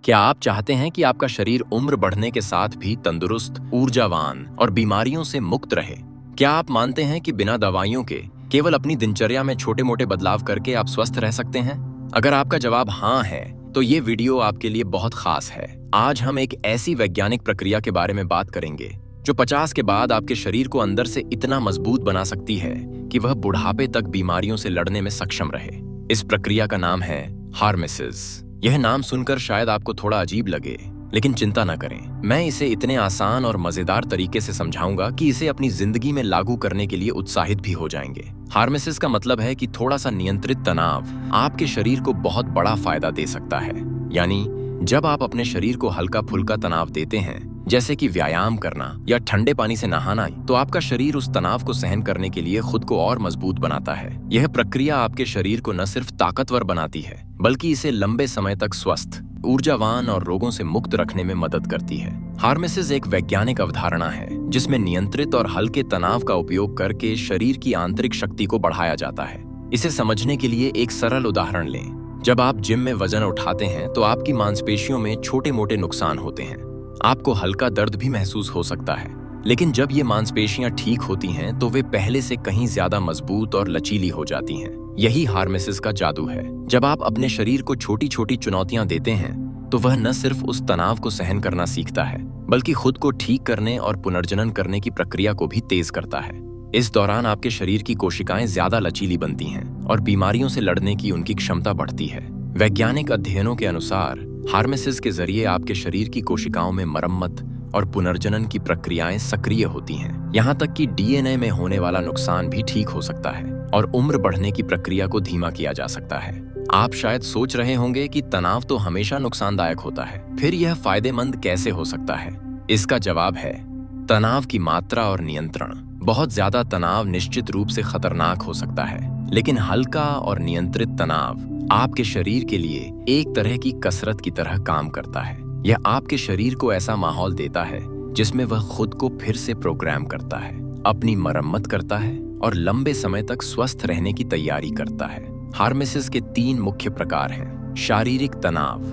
क्या आप चाहते हैं कि आपका शरीर उम्र बढ़ने के साथ भी तंदुरुस्त, ऊर्जावान और बीमारियों से मुक्त रहे? क्या आप मानते हैं कि बिना दवाइयों के केवल अपनी दिनचर्या में छोटे-मोटे बदलाव करके आप स्वस्थ रह सकते हैं? अगर आपका जवाब हाँ है, तो ये वीडियो आपके लिए बहुत खास है। आज हम एक ऐसी वैज्ञानिक प्रक्रिया के बारे में बात करेंगे जो 50 के बाद आपके शरीर को अंदर से इतना मजबूत बना सकती है कि वह बुढ़ापे तक बीमारियों से लड़ने में सक्षम रहे। इस प्रक्रिया का नाम है हार्मेसिस। यह नाम सुनकर शायद आपको थोड़ा अजीब लगे, लेकिन चिंता न करें। मैं इसे इतने आसान और मजेदार तरीके से समझाऊंगा कि इसे अपनी जिंदगी में लागू करने के लिए उत्साहित भी हो जाएंगे। हार्मेसिस का मतलब है कि थोड़ा सा नियंत्रित तनाव आपके शरीर को बहुत बड़ा फायदा दे सकता है। यानी जब आप अपने शरीर को हल्का फुल्का तनाव देते हैं, जैसे कि व्यायाम करना या ठंडे पानी से नहाना, तो आपका शरीर उस तनाव को सहन करने के लिए खुद को और मजबूत बनाता है। यह प्रक्रिया आपके शरीर को न सिर्फ ताकतवर बनाती है, बल्कि इसे लंबे समय तक स्वस्थ, ऊर्जावान और रोगों से मुक्त रखने में मदद करती है। हार्मेसिस एक वैज्ञानिक अवधारणा है जिसमें नियंत्रित और हल्के तनाव का उपयोग करके शरीर की आंतरिक शक्ति को बढ़ाया जाता है। इसे समझने के लिए एक सरल उदाहरण लें। जब आप जिम में वजन उठाते हैं तो आपकी मांसपेशियों में छोटे मोटे नुकसान होते हैं। आपको हल्का दर्द भी महसूस हो सकता है, लेकिन जब ये मांसपेशियां ठीक होती हैं तो वे पहले से कहीं ज्यादा मजबूत और लचीली हो जाती हैं। यही हार्मेसिस का जादू है। जब आप अपने शरीर को छोटी छोटी चुनौतियां देते हैं तो वह न सिर्फ उस तनाव को सहन करना सीखता है, बल्कि खुद को ठीक करने और पुनर्जनन करने की प्रक्रिया को भी तेज करता है। इस दौरान आपके शरीर की कोशिकाएं ज्यादा लचीली बनती हैं और बीमारियों से लड़ने की उनकी क्षमता बढ़ती है। वैज्ञानिक अध्ययनों के अनुसार हार्मेसिस के जरिए आपके शरीर की कोशिकाओं में मरम्मत और पुनर्जनन की प्रक्रियाएं सक्रिय होती हैं। यहाँ तक कि डीएनए में होने वाला नुकसान भी ठीक हो सकता है और उम्र बढ़ने की प्रक्रिया को धीमा किया जा सकता है। आप शायद सोच रहे होंगे कि तनाव तो हमेशा नुकसानदायक होता है, फिर यह फायदेमंद कैसे हो सकता है? इसका जवाब है तनाव की मात्रा और नियंत्रण। बहुत ज्यादा तनाव निश्चित रूप से खतरनाक हो सकता है, लेकिन हल्का और नियंत्रित तनाव आपके शरीर के लिए एक तरह की कसरत की तरह काम करता है। यह आपके शरीर को ऐसा माहौल देता है जिसमें वह खुद को फिर से प्रोग्राम करता है, अपनी मरम्मत करता है और लंबे समय तक स्वस्थ रहने की तैयारी करता है। हार्मेसिस के 3 मुख्य प्रकार हैं: शारीरिक तनाव,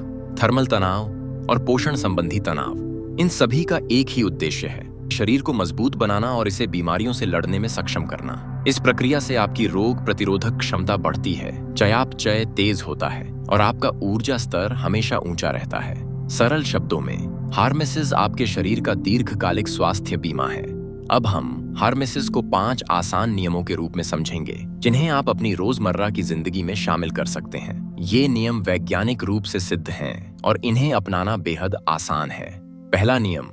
थर्मल तनाव और पोषण संबंधी तनाव। इन सभी का एक ही उद्देश्य है, शरीर को मजबूत बनाना और इसे बीमारियों से लड़ने में सक्षम करना। इस प्रक्रिया से आपकी रोग प्रतिरोधक क्षमता बढ़ती है, चयापचय तेज होता है और आपका ऊर्जा स्तर हमेशा ऊंचा रहता है। सरल शब्दों में, हार्मेसिस आपके शरीर का दीर्घकालिक स्वास्थ्य बीमा है। अब हम हार्मेसिस को 5 आसान नियमों के रूप में समझेंगे, जिन्हें आप अपनी रोजमर्रा की जिंदगी में शामिल कर सकते हैं। ये नियम वैज्ञानिक रूप से सिद्ध हैं और इन्हें अपनाना बेहद आसान है। पहला नियम,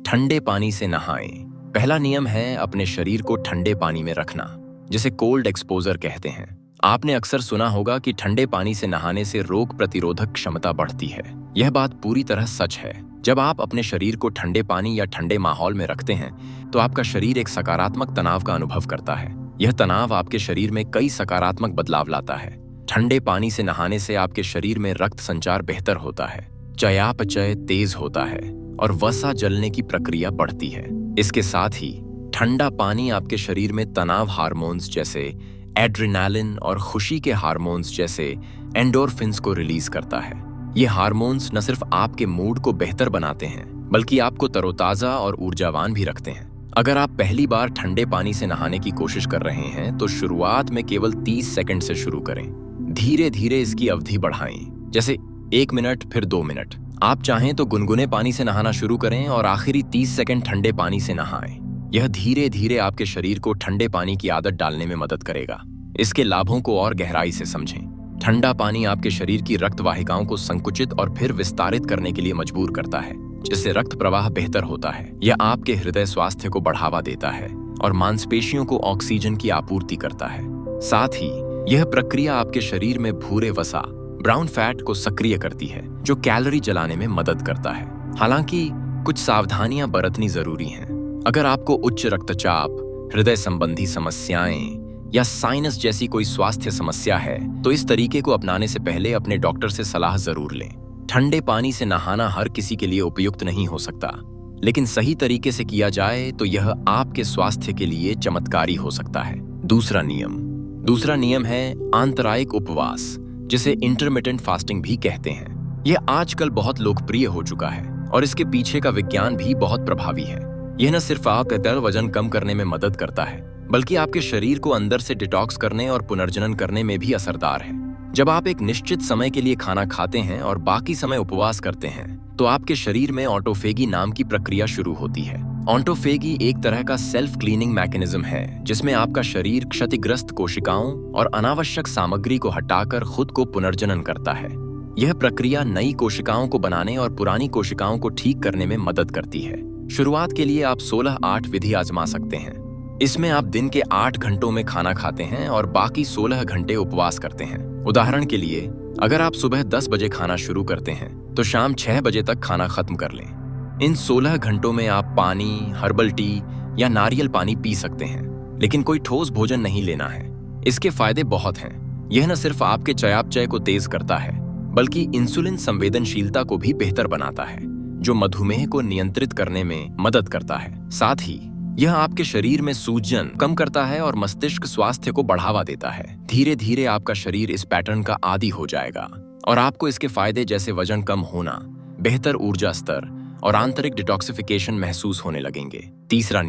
ठंडे पानी से नहाएं। पहला नियम है अपने शरीर को ठंडे पानी में रखना, जिसे कोल्ड एक्सपोजर कहते हैं। आपने अक्सर सुना होगा कि ठंडे पानी से नहाने से रोग प्रतिरोधक क्षमता बढ़ती है। यह बात पूरी तरह सच है। जब आप अपने शरीर को ठंडे पानी या ठंडे माहौल में रखते हैं तो आपका शरीर एक सकारात्मक तनाव का अनुभव करता है। यह तनाव आपके शरीर में कई सकारात्मक बदलाव लाता है। ठंडे पानी से नहाने से आपके शरीर में रक्त संचार बेहतर होता है, चयापचय तेज होता है और वसा जलने की प्रक्रिया बढ़ती है। इसके साथ ही ठंडा पानी आपके शरीर में तनाव हार्मोन्स जैसे एड्रेनालिन और खुशी के हार्मोन्स जैसे एंडोर्फिन्स को रिलीज करता है। ये हार्मोन्स न सिर्फ आपके मूड को बेहतर बनाते हैं, बल्कि आपको तरोताजा और ऊर्जावान भी रखते हैं। अगर आप पहली बार ठंडे पानी से नहाने की कोशिश कर रहे हैं तो शुरुआत में केवल 30 सेकंड से शुरू करें। धीरे धीरे इसकी अवधि बढ़ाएं, जैसे 1 मिनट फिर 2 मिनट। आप चाहें तो गुनगुने पानी से नहाना शुरू करें और आखिरी 30 सेकंड ठंडे पानी से नहाएं। यह धीरे धीरे आपके शरीर को ठंडे पानी की आदत डालने में मदद करेगा। इसके लाभों को और गहराई से समझें। ठंडा पानी आपके शरीर की रक्त वाहिकाओं को संकुचित और फिर विस्तारित करने के लिए मजबूर करता है, जिससे रक्त प्रवाह बेहतर होता है। यह आपके हृदय स्वास्थ्य को बढ़ावा देता है और मांसपेशियों को ऑक्सीजन की आपूर्ति करता है। साथ ही यह प्रक्रिया आपके शरीर में भूरे वसा, ब्राउन फैट को सक्रिय करती है, जो कैलोरी जलाने में मदद करता है। हालांकि कुछ सावधानियां बरतनी जरूरी हैं। अगर आपको उच्च रक्तचाप, हृदय संबंधी समस्याएं या साइनस जैसी कोई स्वास्थ्य समस्या है तो इस तरीके को अपनाने से पहले अपने डॉक्टर से सलाह जरूर लें। ठंडे पानी से नहाना हर किसी के लिए उपयुक्त नहीं हो सकता, लेकिन सही तरीके से किया जाए तो यह आपके स्वास्थ्य के लिए चमत्कारी हो सकता है। दूसरा नियम है आंतरायिक उपवास, जिसे इंटरमिटेंट फास्टिंग भी कहते हैं। यह आजकल बहुत लोकप्रिय हो चुका है और इसके पीछे का विज्ञान भी बहुत प्रभावी है। यह न सिर्फ आपका वजन कम करने में मदद करता है, बल्कि आपके शरीर को अंदर से डिटॉक्स करने और पुनर्जनन करने में भी असरदार है। जब आप एक निश्चित समय के लिए खाना खाते हैं और बाकी समय उपवास करते हैं, तो आपके शरीर में ऑटोफेगी नाम की प्रक्रिया शुरू होती है। ऑटोफेगी एक तरह का सेल्फ क्लीनिंग मैकेनिज्म है, जिसमें आपका शरीर क्षतिग्रस्त कोशिकाओं और अनावश्यक सामग्री को हटाकर खुद को पुनर्जनन करता है। यह प्रक्रिया नई कोशिकाओं को बनाने और पुरानी कोशिकाओं को ठीक करने में मदद करती है। शुरुआत के लिए आप 16-8 विधि आजमा सकते हैं। इसमें आप दिन के 8 घंटों में खाना खाते हैं और बाकी 16 घंटे उपवास करते हैं। उदाहरण के लिए, अगर आप सुबह 10 बजे खाना शुरू करते हैं, तो शाम 6 बजे तक खाना खत्म कर लें। इन 16 घंटों में आप पानी, हर्बल टी या नारियल पानी पी सकते हैं, लेकिन कोई ठोस भोजन नहीं लेना है। इसके फायदे बहुत हैं। यह न सिर्फ आपके चयापचय को तेज करता है, बल्कि इंसुलिन संवेदनशीलता को भी बेहतर बनाता है, जो मधुमेह को नियंत्रित करने में मदद करता है। साथ ही यह आपके शरीर में सूजन कम करता है और मस्तिष्क स्वास्थ्य को बढ़ावा देता है। धीरे धीरे आपका शरीर इस पैटर्न का आदी हो जाएगा और आपको इसके फायदे जैसे वजन कम होना, बेहतर ऊर्जा स्तर और आंतरिक डिटॉक्सिफिकेशन महसूस होने लगेंगे। तीसरा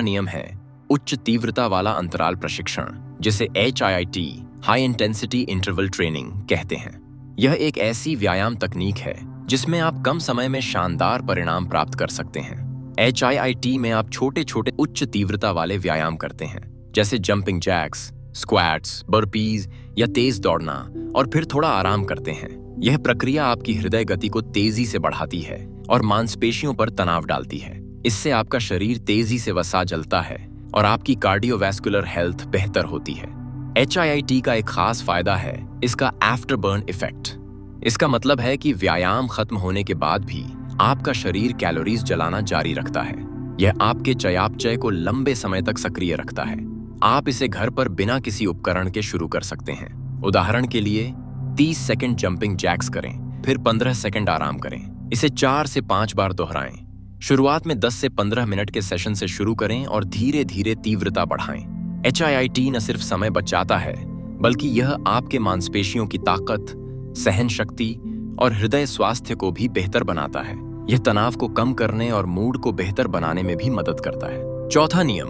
नियम है उच्च तीव्रता वाला अंतराल प्रशिक्षण, जिसे HIIT high intensity interval training कहते हैं। यह एक ऐसी व्यायाम तकनीक है जिसमें आप कम समय में शानदार परिणाम प्राप्त कर सकते हैं। HIIT में आप छोटे छोटे उच्च तीव्रता वाले व्यायाम करते हैं, जैसे जंपिंग जैक्स, स्क्वैट्स, बर्पीज या तेज दौड़ना, और फिर थोड़ा आराम करते हैं। यह प्रक्रिया आपकी हृदय गति को तेजी से बढ़ाती है और मांसपेशियों पर तनाव डालती है। इससे आपका शरीर तेजी से वसा जलता है और आपकी कार्डियोवैस्कुलर हेल्थ बेहतर होती है। HIIT का एक खास फायदा है इसका आफ्टर बर्न इफेक्ट। इसका मतलब है कि व्यायाम खत्म होने के बाद भी आपका शरीर कैलोरीज जलाना जारी रखता है। यह आपके चयापचय को लंबे समय तक सक्रिय रखता है। आप इसे घर पर बिना किसी उपकरण के शुरू कर सकते हैं। उदाहरण के लिए 30 सेकंड जंपिंग जैक्स करें, फिर 15 सेकंड आराम करें। इसे 4 से 5 बार दोहराएं। शुरुआत में 10 से 15 मिनट के सेशन से शुरू करें और धीरे धीरे तीव्रता बढ़ाएं। HIIT न सिर्फ समय बचाता है, बल्कि यह आपके मांसपेशियों की ताकत, सहन शक्ति और हृदय स्वास्थ्य को भी बेहतर बनाता है। यह तनाव को कम करने और मूड को बेहतर बनाने में भी मदद करता है। चौथा नियम,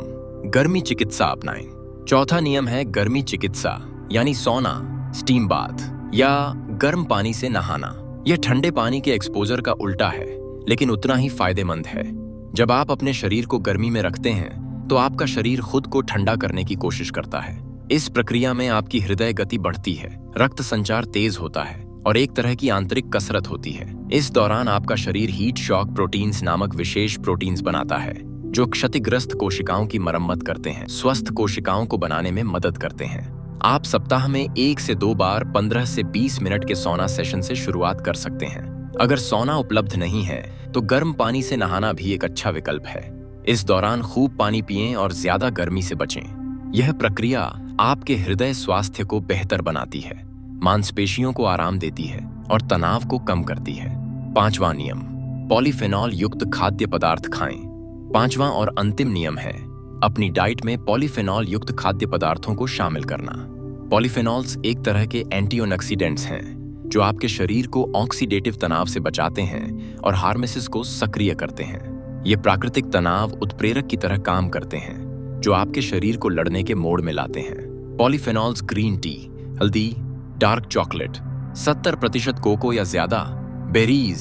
गर्मी चिकित्सा अपनाएं। चौथा नियम है गर्मी चिकित्सा, यानी सौना, स्टीम बाथ या गर्म पानी से नहाना। यह ठंडे पानी के एक्सपोजर का उल्टा है, लेकिन उतना ही फायदेमंद है। जब आप अपने शरीर को गर्मी में रखते हैं, तो आपका शरीर खुद को ठंडा करने की कोशिश करता है। इस प्रक्रिया में आपकी हृदय गति बढ़ती है, रक्त संचार तेज होता है और एक तरह की आंतरिक कसरत होती है। इस दौरान आपका शरीर हीट शॉक प्रोटीन्स नामक विशेष प्रोटीन्स बनाता है, जो क्षतिग्रस्त कोशिकाओं की मरम्मत करते हैं, स्वस्थ कोशिकाओं को बनाने में मदद करते हैं। आप सप्ताह में 1 से 2 बार 15 से 20 मिनट के सौना सेशन से शुरुआत कर सकते हैं। अगर सौना उपलब्ध नहीं है, तो गर्म पानी से नहाना भी एक अच्छा विकल्प है। इस दौरान खूब पानी पिएं और ज्यादा गर्मी से बचें। यह प्रक्रिया आपके हृदय स्वास्थ्य को बेहतर बनाती है, मांसपेशियों को आराम देती है और तनाव को कम करती है। पांचवां नियम, पॉलीफेनॉल युक्त खाद्य पदार्थ खाएं। पांचवां और अंतिम नियम है अपनी डाइट में पॉलीफेनॉल युक्त खाद्य पदार्थों को शामिल करना। पॉलीफेनॉल्स एक तरह के एंटीऑक्सीडेंट्स हैं, जो आपके शरीर को ऑक्सीडेटिव तनाव से बचाते हैं और हार्मेसिस को सक्रिय करते हैं। ये प्राकृतिक तनाव उत्प्रेरक की तरह काम करते हैं, जो आपके शरीर को लड़ने के मोड में लाते हैं। पॉलीफेनॉल्स ग्रीन टी, हल्दी, डार्क चॉकलेट, 70% कोको या ज्यादा, बेरीज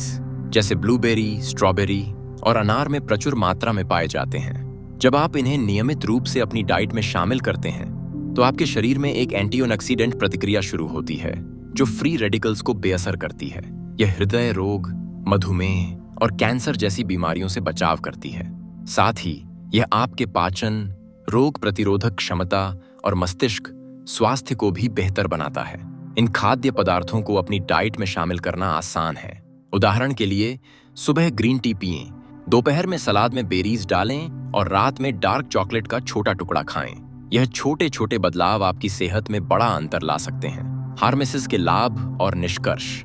जैसे ब्लूबेरी, स्ट्रॉबेरी और अनार में प्रचुर मात्रा में पाए जाते हैं। जब आप इन्हें नियमित रूप से अपनी डाइट में शामिल करते हैं, तो आपके शरीर में एक एंटीऑक्सीडेंट प्रतिक्रिया शुरू होती है, जो फ्री रेडिकल्स को बेअसर करती है। यह हृदय रोग, मधुमेह और कैंसर जैसी बीमारियों से बचाव करती है। साथ ही यह आपके पाचन, रोग प्रतिरोधक क्षमता और मस्तिष्क स्वास्थ्य को भी बेहतर बनाता है। इन खाद्य पदार्थों को अपनी डाइट में शामिल करना आसान है। उदाहरण के लिए, सुबह ग्रीन टी पिएं, दोपहर में सलाद में बेरीज डालें और रात में डार्क चॉकलेट का छोटा टुकड़ा खाएं। यह छोटे छोटे बदलाव आपकी सेहत में बड़ा अंतर ला सकते हैं। हार्मेसिस के लाभ और निष्कर्ष।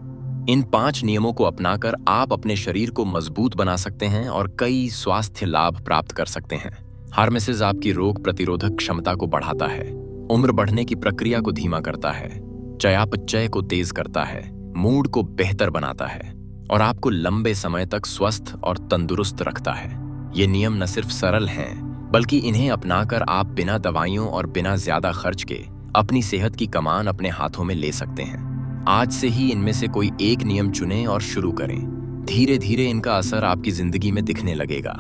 इन 5 नियमों को अपनाकर आप अपने शरीर को मजबूत बना सकते हैं और कई स्वास्थ्य लाभ प्राप्त कर सकते हैं। हार्मेसिस आपकी रोग प्रतिरोधक क्षमता को बढ़ाता है, उम्र बढ़ने की प्रक्रिया को धीमा करता है, चयापचय को तेज करता है, मूड को बेहतर बनाता है और आपको लंबे समय तक स्वस्थ और तंदुरुस्त रखता है। ये नियम न सिर्फ सरल हैं, बल्कि इन्हें अपनाकर आप बिना दवाइयों और बिना ज्यादा खर्च के अपनी सेहत की कमान अपने हाथों में ले सकते हैं। आज से ही इनमें से कोई एक नियम चुनें और शुरू करें। धीरे धीरे इनका असर आपकी जिंदगी में दिखने लगेगा।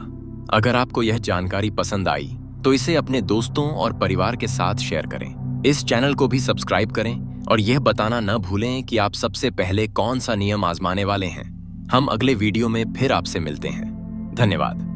अगर आपको यह जानकारी पसंद आई तो इसे अपने दोस्तों और परिवार के साथ शेयर करें। इस चैनल को भी सब्सक्राइब करें और यह बताना न भूलें कि आप सबसे पहले कौन सा नियम आजमाने वाले हैं। हम अगले वीडियो में फिर आपसे मिलते हैं। धन्यवाद।